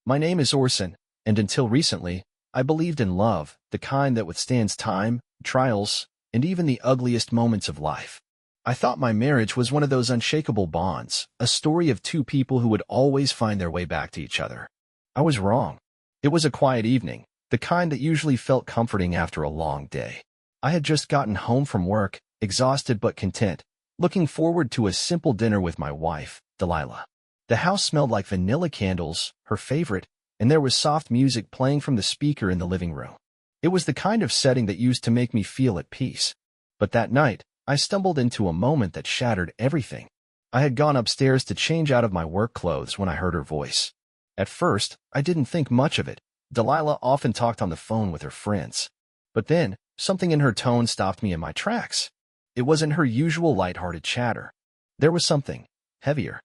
My name is Orson, and until recently, I believed in love, the kind that withstands time, trials, and even the ugliest moments of life. I thought my marriage was one of those unshakable bonds, a story of two people who would always find their way back to each other. I was wrong. It was a quiet evening, the kind that usually felt comforting after a long day. I had just gotten home from work, exhausted but content, looking forward to a simple dinner with my wife, Delilah. The house smelled like vanilla candles, her favorite, and there was soft music playing from the speaker in the living room. It was the kind of setting that used to make me feel at peace. But that night, I stumbled into a moment that shattered everything. I had gone upstairs to change out of my work clothes when I heard her voice. At first, I didn't think much of it. Delilah often talked on the phone with her friends. But then, something in her tone stopped me in my tracks. It wasn't her usual lighthearted chatter. There was something heavier.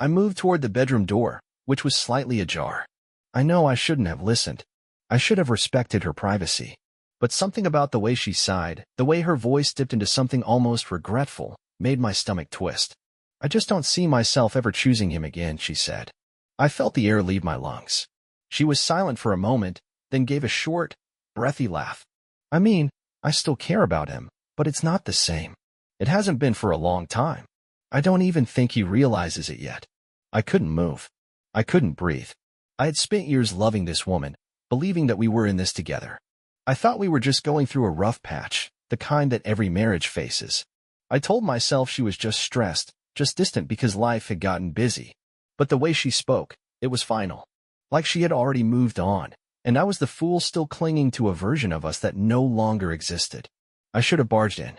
I moved toward the bedroom door, which was slightly ajar. I know I shouldn't have listened. I should have respected her privacy. But something about the way she sighed, the way her voice dipped into something almost regretful, made my stomach twist. I just don't see myself ever choosing him again, she said. I felt the air leave my lungs. She was silent for a moment, then gave a short, breathy laugh. I mean, I still care about him, but it's not the same. It hasn't been for a long time. I don't even think he realizes it yet. I couldn't move. I couldn't breathe. I had spent years loving this woman, believing that we were in this together. I thought we were just going through a rough patch, the kind that every marriage faces. I told myself she was just stressed, just distant because life had gotten busy. But the way she spoke, it was final. Like she had already moved on, and I was the fool still clinging to a version of us that no longer existed. I should have barged in.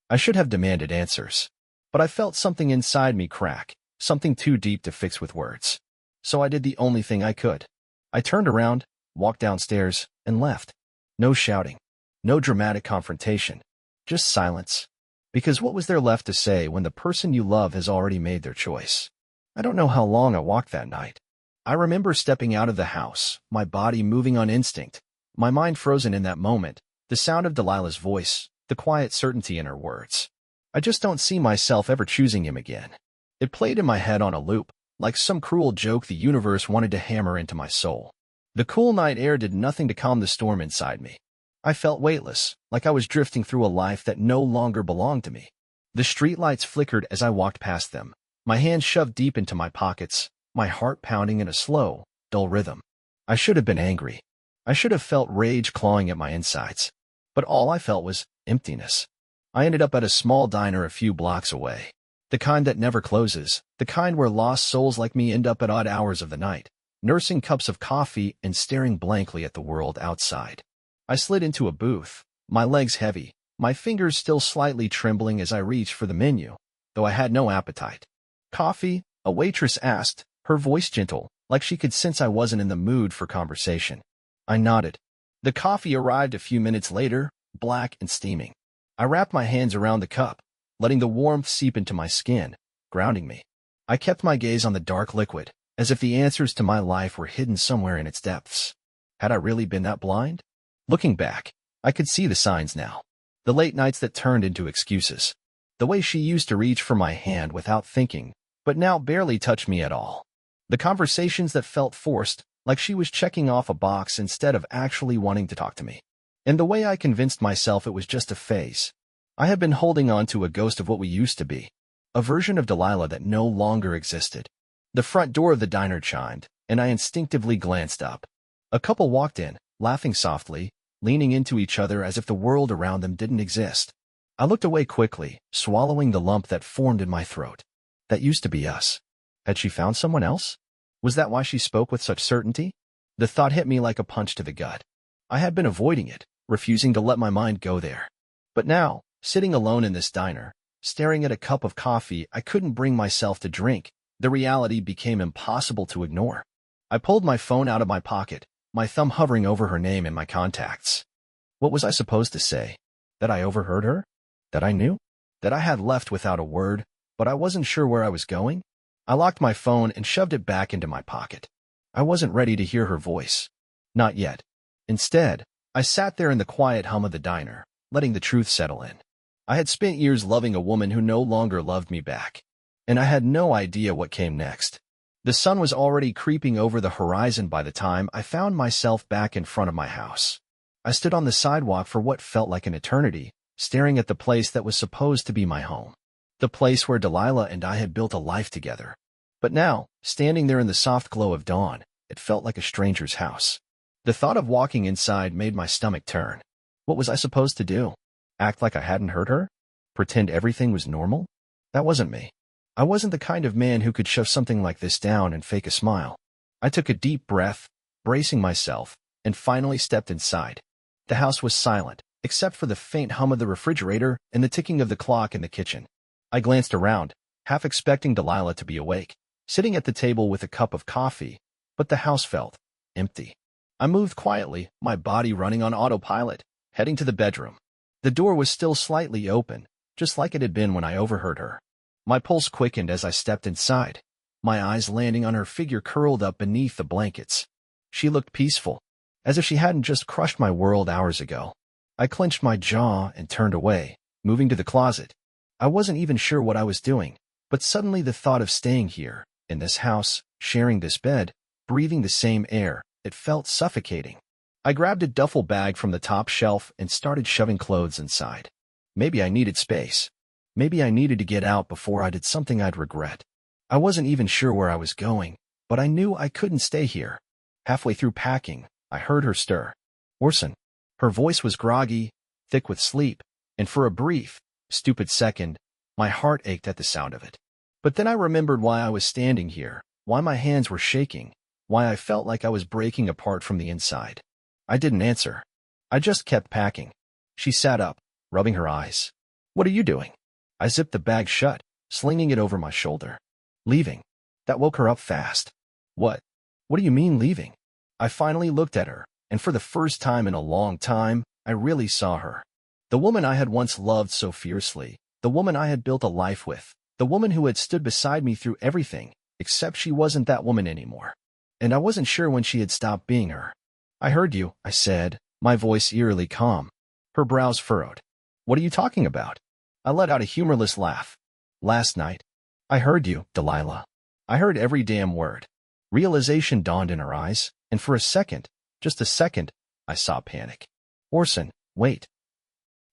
I should have demanded answers. But I felt something inside me crack, something too deep to fix with words. So I did the only thing I could. I turned around, walked downstairs, and left. No shouting. No dramatic confrontation. Just silence. Because what was there left to say when the person you love has already made their choice? I don't know how long I walked that night. I remember stepping out of the house, my body moving on instinct, my mind frozen in that moment, the sound of Delilah's voice, the quiet certainty in her words. I just don't see myself ever choosing him again. It played in my head on a loop, like some cruel joke the universe wanted to hammer into my soul. The cool night air did nothing to calm the storm inside me. I felt weightless, like I was drifting through a life that no longer belonged to me. The streetlights flickered as I walked past them, my hands shoved deep into my pockets, my heart pounding in a slow, dull rhythm. I should have been angry. I should have felt rage clawing at my insides. But all I felt was emptiness. I ended up at a small diner a few blocks away. The kind that never closes, the kind where lost souls like me end up at odd hours of the night, nursing cups of coffee and staring blankly at the world outside. I slid into a booth, my legs heavy, my fingers still slightly trembling as I reached for the menu, though I had no appetite. Coffee? A waitress asked, her voice gentle, like she could sense I wasn't in the mood for conversation. I nodded. The coffee arrived a few minutes later, black and steaming. I wrapped my hands around the cup, letting the warmth seep into my skin, grounding me. I kept my gaze on the dark liquid, as if the answers to my life were hidden somewhere in its depths. Had I really been that blind? Looking back, I could see the signs now. The late nights that turned into excuses. The way she used to reach for my hand without thinking, but now barely touched me at all. The conversations that felt forced, like she was checking off a box instead of actually wanting to talk to me. And the way I convinced myself it was just a phase. I had been holding on to a ghost of what we used to be, a version of Delilah that no longer existed. The front door of the diner chimed, and I instinctively glanced up. A couple walked in, laughing softly, leaning into each other as if the world around them didn't exist. I looked away quickly, swallowing the lump that formed in my throat. That used to be us. Had she found someone else? Was that why she spoke with such certainty? The thought hit me like a punch to the gut. I had been avoiding it, refusing to let my mind go there. But now, sitting alone in this diner, staring at a cup of coffee I couldn't bring myself to drink, the reality became impossible to ignore. I pulled my phone out of my pocket, my thumb hovering over her name in my contacts. What was I supposed to say? That I overheard her? That I knew? That I had left without a word, but I wasn't sure where I was going? I locked my phone and shoved it back into my pocket. I wasn't ready to hear her voice. Not yet. Instead, I sat there in the quiet hum of the diner, letting the truth settle in. I had spent years loving a woman who no longer loved me back, and I had no idea what came next. The sun was already creeping over the horizon by the time I found myself back in front of my house. I stood on the sidewalk for what felt like an eternity, staring at the place that was supposed to be my home. The place where Delilah and I had built a life together. But now, standing there in the soft glow of dawn, it felt like a stranger's house. The thought of walking inside made my stomach turn. What was I supposed to do? Act like I hadn't heard her? Pretend everything was normal? That wasn't me. I wasn't the kind of man who could shove something like this down and fake a smile. I took a deep breath, bracing myself, and finally stepped inside. The house was silent, except for the faint hum of the refrigerator and the ticking of the clock in the kitchen. I glanced around, half expecting Delilah to be awake, sitting at the table with a cup of coffee, but the house felt empty. I moved quietly, my body running on autopilot, heading to the bedroom. The door was still slightly open, just like it had been when I overheard her. My pulse quickened as I stepped inside, my eyes landing on her figure curled up beneath the blankets. She looked peaceful, as if she hadn't just crushed my world hours ago. I clenched my jaw and turned away, moving to the closet. I wasn't even sure what I was doing, but suddenly the thought of staying here, in this house, sharing this bed, breathing the same air, it felt suffocating. I grabbed a duffel bag from the top shelf and started shoving clothes inside. Maybe I needed space. Maybe I needed to get out before I did something I'd regret. I wasn't even sure where I was going, but I knew I couldn't stay here. Halfway through packing, I heard her stir. Orson. Her voice was groggy, thick with sleep, and for a brief, stupid second, my heart ached at the sound of it. But then I remembered why I was standing here, why my hands were shaking, why I felt like I was breaking apart from the inside. I didn't answer. I just kept packing. She sat up, rubbing her eyes. What are you doing? I zipped the bag shut, slinging it over my shoulder. Leaving. That woke her up fast. What? What do you mean leaving? I finally looked at her, and for the first time in a long time, I really saw her. The woman I had once loved so fiercely, the woman I had built a life with, the woman who had stood beside me through everything, except she wasn't that woman anymore. And I wasn't sure when she had stopped being her. I heard you, I said, my voice eerily calm. Her brows furrowed. What are you talking about? I let out a humorless laugh. Last night. I heard you, Delilah. I heard every damn word. Realization dawned in her eyes, and for a second, just a second, I saw panic. Orson, wait.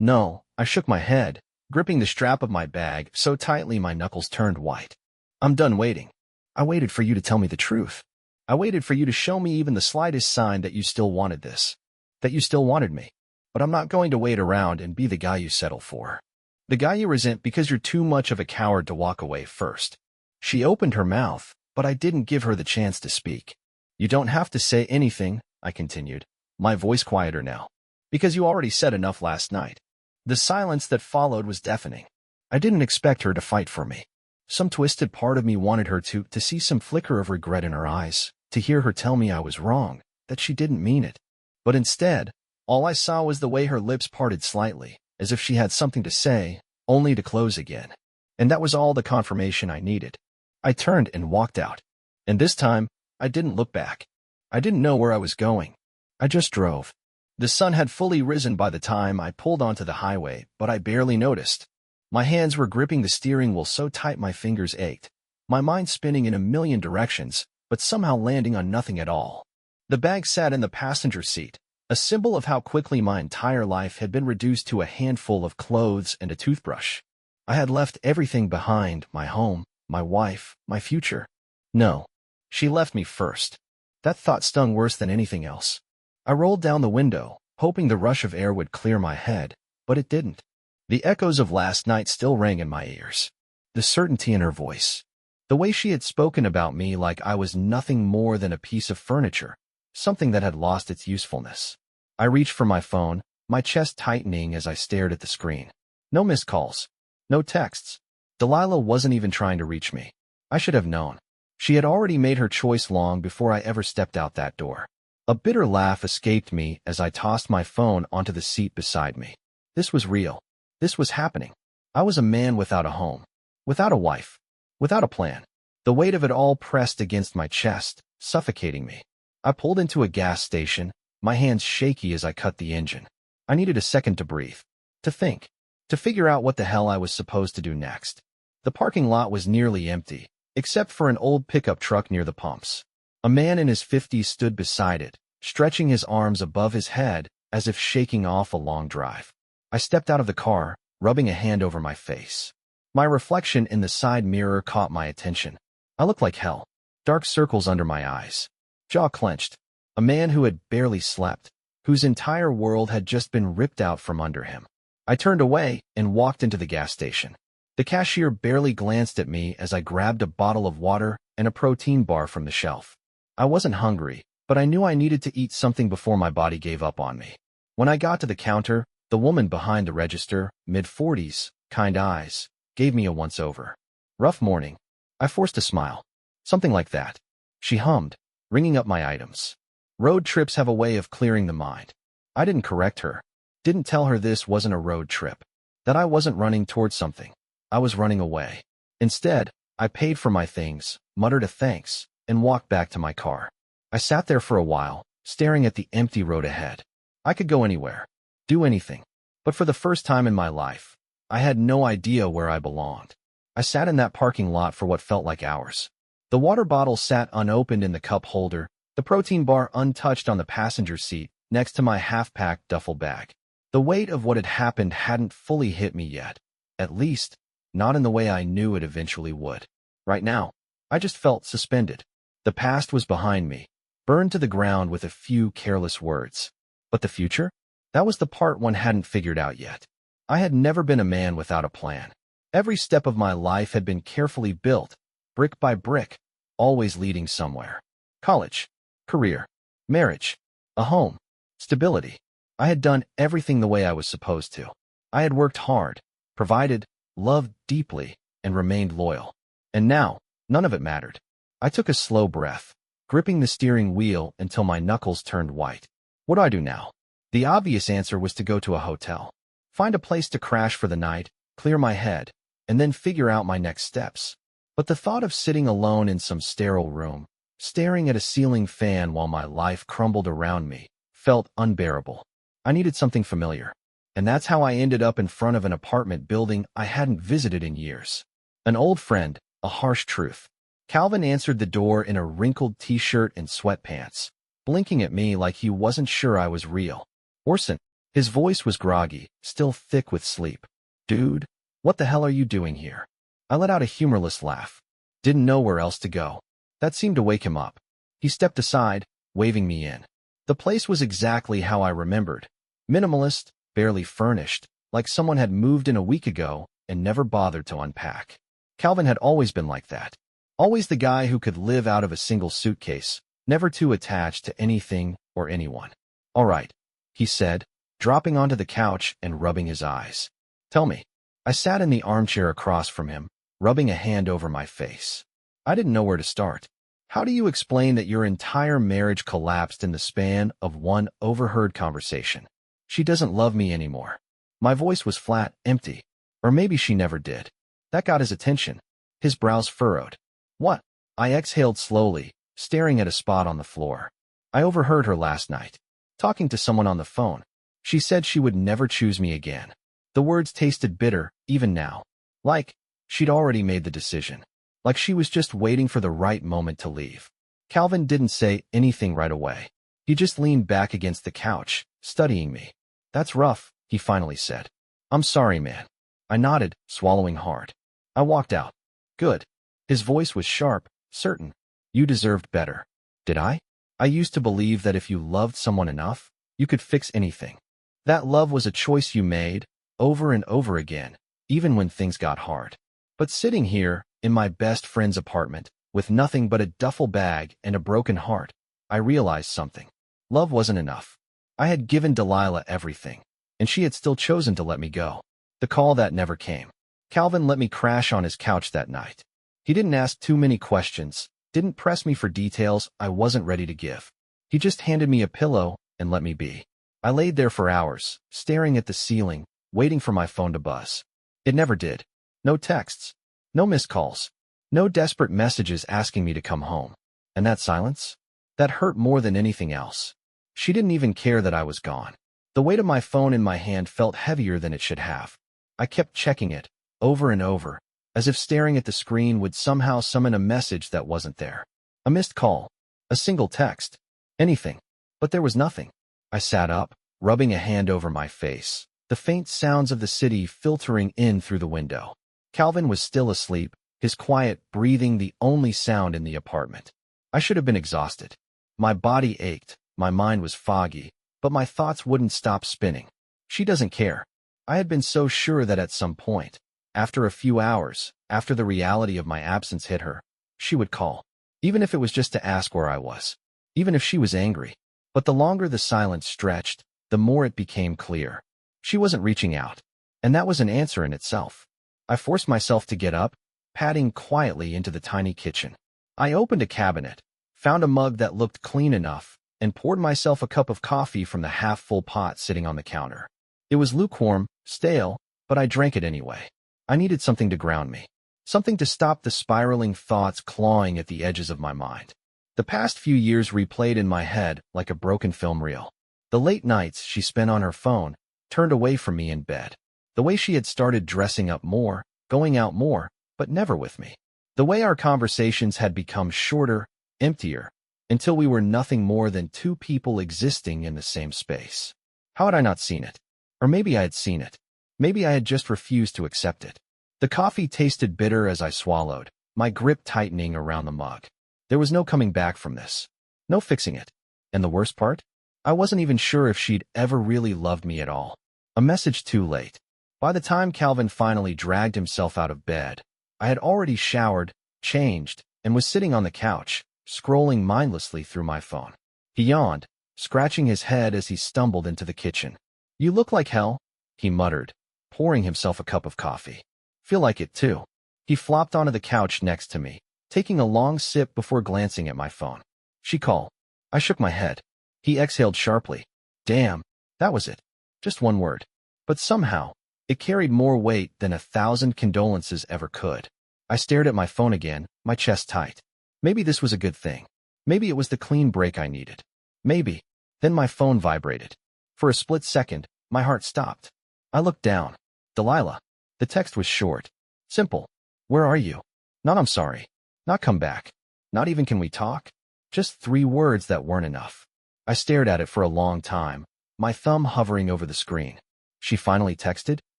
No, I shook my head, gripping the strap of my bag so tightly my knuckles turned white. I'm done waiting. I waited for you to tell me the truth. I waited for you to show me even the slightest sign that you still wanted this, that you still wanted me. But I'm not going to wait around and be the guy you settle for. The guy you resent because you're too much of a coward to walk away first. She opened her mouth, but I didn't give her the chance to speak. You don't have to say anything, I continued, my voice quieter now, because you already said enough last night. The silence that followed was deafening. I didn't expect her to fight for me. Some twisted part of me wanted her to see some flicker of regret in her eyes, to hear her tell me I was wrong, that she didn't mean it. But instead, all I saw was the way her lips parted slightly, as if she had something to say, only to close again. And that was all the confirmation I needed. I turned and walked out. And this time, I didn't look back. I didn't know where I was going. I just drove. The sun had fully risen by the time I pulled onto the highway, but I barely noticed. My hands were gripping the steering wheel so tight my fingers ached, my mind spinning in a million directions, but somehow landing on nothing at all. The bag sat in the passenger seat, a symbol of how quickly my entire life had been reduced to a handful of clothes and a toothbrush. I had left everything behind, my home, my wife, my future. No, she left me first. That thought stung worse than anything else. I rolled down the window, hoping the rush of air would clear my head, but it didn't. The echoes of last night still rang in my ears. The certainty in her voice. The way she had spoken about me like I was nothing more than a piece of furniture, something that had lost its usefulness. I reached for my phone, my chest tightening as I stared at the screen. No missed calls. No texts. Delilah wasn't even trying to reach me. I should have known. She had already made her choice long before I ever stepped out that door. A bitter laugh escaped me as I tossed my phone onto the seat beside me. This was real. This was happening. I was a man without a home, without a wife, without a plan. The weight of it all pressed against my chest, suffocating me. I pulled into a gas station, my hands shaky as I cut the engine. I needed a second to breathe, to think, to figure out what the hell I was supposed to do next. The parking lot was nearly empty, except for an old pickup truck near the pumps. A man in his 50s stood beside it, stretching his arms above his head as if shaking off a long drive. I stepped out of the car, rubbing a hand over my face. My reflection in the side mirror caught my attention. I looked like hell. Dark circles under my eyes. Jaw clenched. A man who had barely slept, whose entire world had just been ripped out from under him. I turned away and walked into the gas station. The cashier barely glanced at me as I grabbed a bottle of water and a protein bar from the shelf. I wasn't hungry, but I knew I needed to eat something before my body gave up on me. When I got to the counter, the woman behind the register, mid-40s, kind eyes, gave me a once-over. Rough morning. I forced a smile. Something like that. She hummed, ringing up my items. Road trips have a way of clearing the mind. I didn't correct her. Didn't tell her this wasn't a road trip. That I wasn't running towards something. I was running away. Instead, I paid for my things, muttered a thanks, and walked back to my car. I sat there for a while, staring at the empty road ahead. I could go anywhere, do anything. But for the first time in my life, I had no idea where I belonged. I sat in that parking lot for what felt like hours. The water bottle sat unopened in the cup holder, the protein bar untouched on the passenger seat, next to my half-packed duffel bag. The weight of what had happened hadn't fully hit me yet. At least, not in the way I knew it eventually would. Right now, I just felt suspended. The past was behind me, burned to the ground with a few careless words. But the future? That was the part one hadn't figured out yet. I had never been a man without a plan. Every step of my life had been carefully built, brick by brick, always leading somewhere. College, career, marriage, a home, stability. I had done everything the way I was supposed to. I had worked hard, provided, loved deeply, and remained loyal. And now, none of it mattered. I took a slow breath, gripping the steering wheel until my knuckles turned white. What do I do now? The obvious answer was to go to a hotel. Find a place to crash for the night, clear my head, and then figure out my next steps. But the thought of sitting alone in some sterile room, staring at a ceiling fan while my life crumbled around me, felt unbearable. I needed something familiar. And that's how I ended up in front of an apartment building I hadn't visited in years. An old friend, a harsh truth. Calvin answered the door in a wrinkled t-shirt and sweatpants, blinking at me like he wasn't sure I was real. Orson. His voice was groggy, still thick with sleep. Dude, what the hell are you doing here? I let out a humorless laugh. Didn't know where else to go. That seemed to wake him up. He stepped aside, waving me in. The place was exactly how I remembered. Minimalist, barely furnished, like someone had moved in a week ago and never bothered to unpack. Calvin had always been like that. Always the guy who could live out of a single suitcase, never too attached to anything or anyone. All right, he said, dropping onto the couch and rubbing his eyes. Tell me. I sat in the armchair across from him, rubbing a hand over my face. I didn't know where to start. How do you explain that your entire marriage collapsed in the span of one overheard conversation? She doesn't love me anymore. My voice was flat, empty. Or maybe she never did. That got his attention. His brows furrowed. What? I exhaled slowly, staring at a spot on the floor. I overheard her last night, talking to someone on the phone. She said she would never choose me again. The words tasted bitter, even now. Like she'd already made the decision. Like she was just waiting for the right moment to leave. Calvin didn't say anything right away. He just leaned back against the couch, studying me. That's rough, he finally said. I'm sorry, man. I nodded, swallowing hard. I walked out. Good. His voice was sharp, certain. You deserved better. Did I? I used to believe that if you loved someone enough, you could fix anything. That love was a choice you made, over and over again, even when things got hard. But sitting here, in my best friend's apartment, with nothing but a duffel bag and a broken heart, I realized something. Love wasn't enough. I had given Delilah everything, and she had still chosen to let me go. The call that never came. Calvin let me crash on his couch that night. He didn't ask too many questions, didn't press me for details I wasn't ready to give. He just handed me a pillow and let me be. I laid there for hours, staring at the ceiling, waiting for my phone to buzz. It never did. No texts. No missed calls. No desperate messages asking me to come home. And that silence? That hurt more than anything else. She didn't even care that I was gone. The weight of my phone in my hand felt heavier than it should have. I kept checking it, over and over, as if staring at the screen would somehow summon a message that wasn't there. A missed call, a single text, anything. But there was nothing. I sat up, rubbing a hand over my face, the faint sounds of the city filtering in through the window. Calvin was still asleep, his quiet breathing the only sound in the apartment. I should have been exhausted. My body ached, my mind was foggy, but my thoughts wouldn't stop spinning. She doesn't care. I had been so sure that at some point, after a few hours, after the reality of my absence hit her, she would call. Even if it was just to ask where I was. Even if she was angry. But the longer the silence stretched, the more it became clear. She wasn't reaching out. And that was an answer in itself. I forced myself to get up, padding quietly into the tiny kitchen. I opened a cabinet, found a mug that looked clean enough, and poured myself a cup of coffee from the half-full pot sitting on the counter. It was lukewarm, stale, but I drank it anyway. I needed something to ground me. Something to stop the spiraling thoughts clawing at the edges of my mind. The past few years replayed in my head like a broken film reel. The late nights she spent on her phone, turned away from me in bed. The way she had started dressing up more, going out more, but never with me. The way our conversations had become shorter, emptier, until we were nothing more than two people existing in the same space. How had I not seen it? Or maybe I had seen it. Maybe I had just refused to accept it. The coffee tasted bitter as I swallowed, my grip tightening around the mug. There was no coming back from this. No fixing it. And the worst part? I wasn't even sure if she'd ever really loved me at all. A message too late. By the time Calvin finally dragged himself out of bed, I had already showered, changed, and was sitting on the couch, scrolling mindlessly through my phone. He yawned, scratching his head as he stumbled into the kitchen. "You look like hell," he muttered, pouring himself a cup of coffee. "Feel like it too." He flopped onto the couch next to me, taking a long sip before glancing at my phone. "She called." I shook my head. He exhaled sharply. Damn, that was it. Just one word. But somehow, it carried more weight than 1,000 condolences ever could. I stared at my phone again, my chest tight. Maybe this was a good thing. Maybe it was the clean break I needed. Maybe. Then my phone vibrated. For a split second, my heart stopped. I looked down. Delilah. The text was short. Simple. "Where are you?" Not "I'm sorry." Not "come back." Not even "can we talk?" Just 3 words that weren't enough. I stared at it for a long time, my thumb hovering over the screen. "She finally texted?"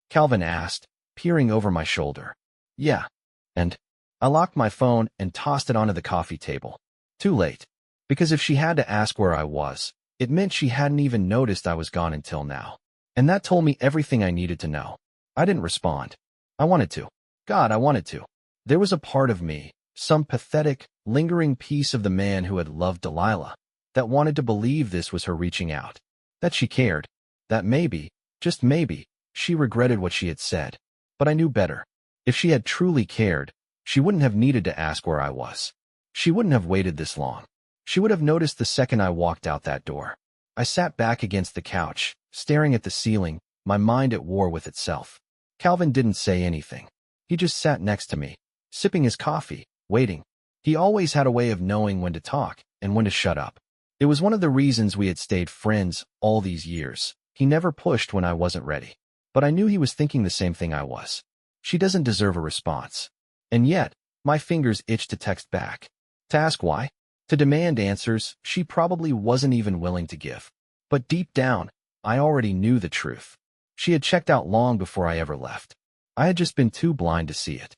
Calvin asked, peering over my shoulder. "Yeah." And I locked my phone and tossed it onto the coffee table. Too late. Because if she had to ask where I was, it meant she hadn't even noticed I was gone until now. And that told me everything I needed to know. I didn't respond. I wanted to. God, I wanted to. There was a part of me, some pathetic, lingering piece of the man who had loved Delilah, that wanted to believe this was her reaching out. That she cared. That maybe, just maybe, she regretted what she had said. But I knew better. If she had truly cared, she wouldn't have needed to ask where I was. She wouldn't have waited this long. She would have noticed the second I walked out that door. I sat back against the couch, staring at the ceiling, my mind at war with itself. Calvin didn't say anything. He just sat next to me, sipping his coffee, waiting. He always had a way of knowing when to talk and when to shut up. It was one of the reasons we had stayed friends all these years. He never pushed when I wasn't ready. But I knew he was thinking the same thing I was. She doesn't deserve a response. And yet, my fingers itched to text back. To ask why? To demand answers she probably wasn't even willing to give. But deep down, I already knew the truth. She had checked out long before I ever left. I had just been too blind to see it.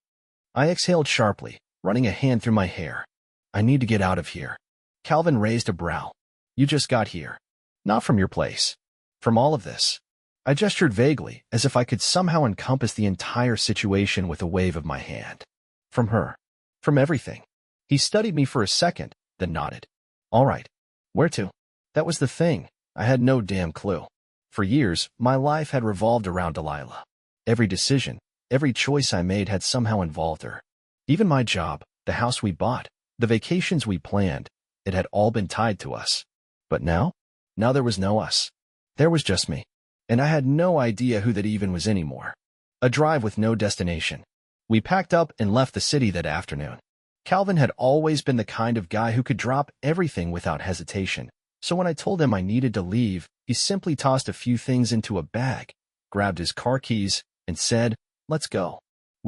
I exhaled sharply, running a hand through my hair. "I need to get out of here." Calvin raised a brow. "You just got here. Not from your place. From all of this." I gestured vaguely, as if I could somehow encompass the entire situation with a wave of my hand. "From her. From everything." He studied me for a second, then nodded. "All right. Where to?" That was the thing. I had no damn clue. For years, my life had revolved around Delilah. Every decision, every choice I made had somehow involved her. Even my job, the house we bought, the vacations we planned, it had all been tied to us. But now? Now there was no us. There was just me. And I had no idea who that even was anymore. A drive with no destination. We packed up and left the city that afternoon. Calvin had always been the kind of guy who could drop everything without hesitation. So when I told him I needed to leave, he simply tossed a few things into a bag, grabbed his car keys, and said, "Let's go."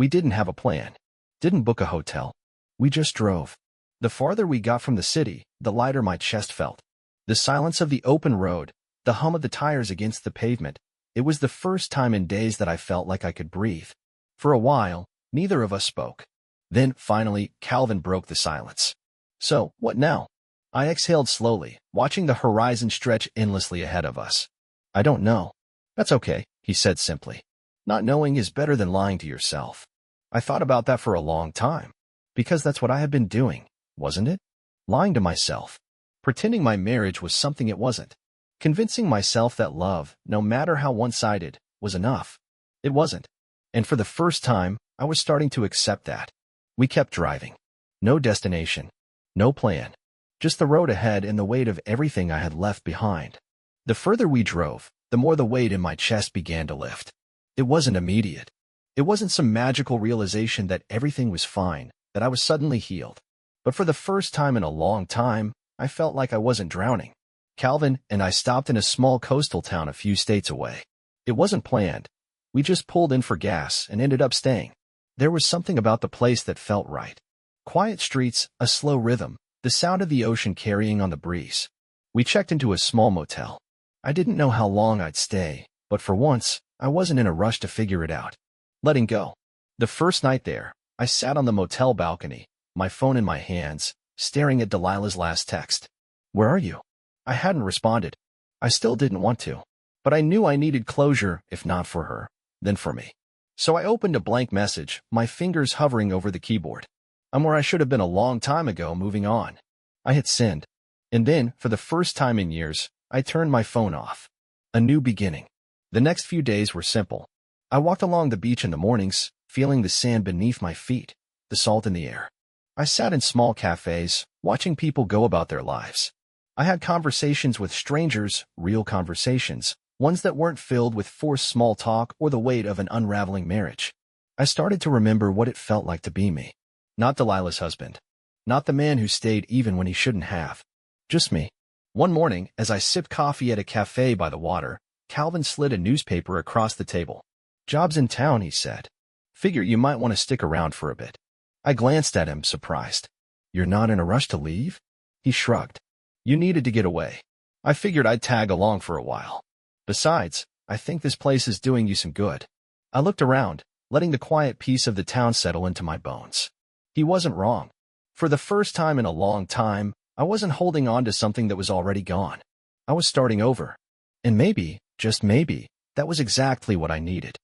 We didn't have a plan. Didn't book a hotel. We just drove. The farther we got from the city, the lighter my chest felt. The silence of the open road, the hum of the tires against the pavement, it was the first time in days that I felt like I could breathe. For a while, neither of us spoke. Then, finally, Calvin broke the silence. So, what now? I exhaled slowly, watching the horizon stretch endlessly ahead of us. I don't know. That's okay, he said simply. Not knowing is better than lying to yourself. I thought about that for a long time. Because that's what I had been doing, wasn't it? Lying to myself. Pretending my marriage was something it wasn't. Convincing myself that love, no matter how one-sided, was enough. It wasn't. And for the first time, I was starting to accept that. We kept driving. No destination. No plan. Just the road ahead and the weight of everything I had left behind. The further we drove, the more the weight in my chest began to lift. It wasn't immediate. It wasn't some magical realization that everything was fine, that I was suddenly healed. But for the first time in a long time, I felt like I wasn't drowning. Calvin and I stopped in a small coastal town a few states away. It wasn't planned. We just pulled in for gas and ended up staying. There was something about the place that felt right. Quiet streets, a slow rhythm, the sound of the ocean carrying on the breeze. We checked into a small motel. I didn't know how long I'd stay, but for once, I wasn't in a rush to figure it out. Letting go. The first night there, I sat on the motel balcony, my phone in my hands, staring at Delilah's last text. Where are you? I hadn't responded. I still didn't want to. But I knew I needed closure, if not for her, then for me. So I opened a blank message, my fingers hovering over the keyboard. I'm where I should have been a long time ago, moving on. I hit send. And then, for the first time in years, I turned my phone off. A new beginning. The next few days were simple. I walked along the beach in the mornings, feeling the sand beneath my feet, the salt in the air. I sat in small cafes, watching people go about their lives. I had conversations with strangers, real conversations, ones that weren't filled with forced small talk or the weight of an unraveling marriage. I started to remember what it felt like to be me. Not Delilah's husband. Not the man who stayed even when he shouldn't have. Just me. One morning, as I sipped coffee at a cafe by the water, Calvin slid a newspaper across the table. Jobs in town, he said. Figure you might want to stick around for a bit. I glanced at him, surprised. You're not in a rush to leave? He shrugged. You needed to get away. I figured I'd tag along for a while. Besides, I think this place is doing you some good. I looked around, letting the quiet peace of the town settle into my bones. He wasn't wrong. For the first time in a long time, I wasn't holding on to something that was already gone. I was starting over. And maybe, just maybe, that was exactly what I needed.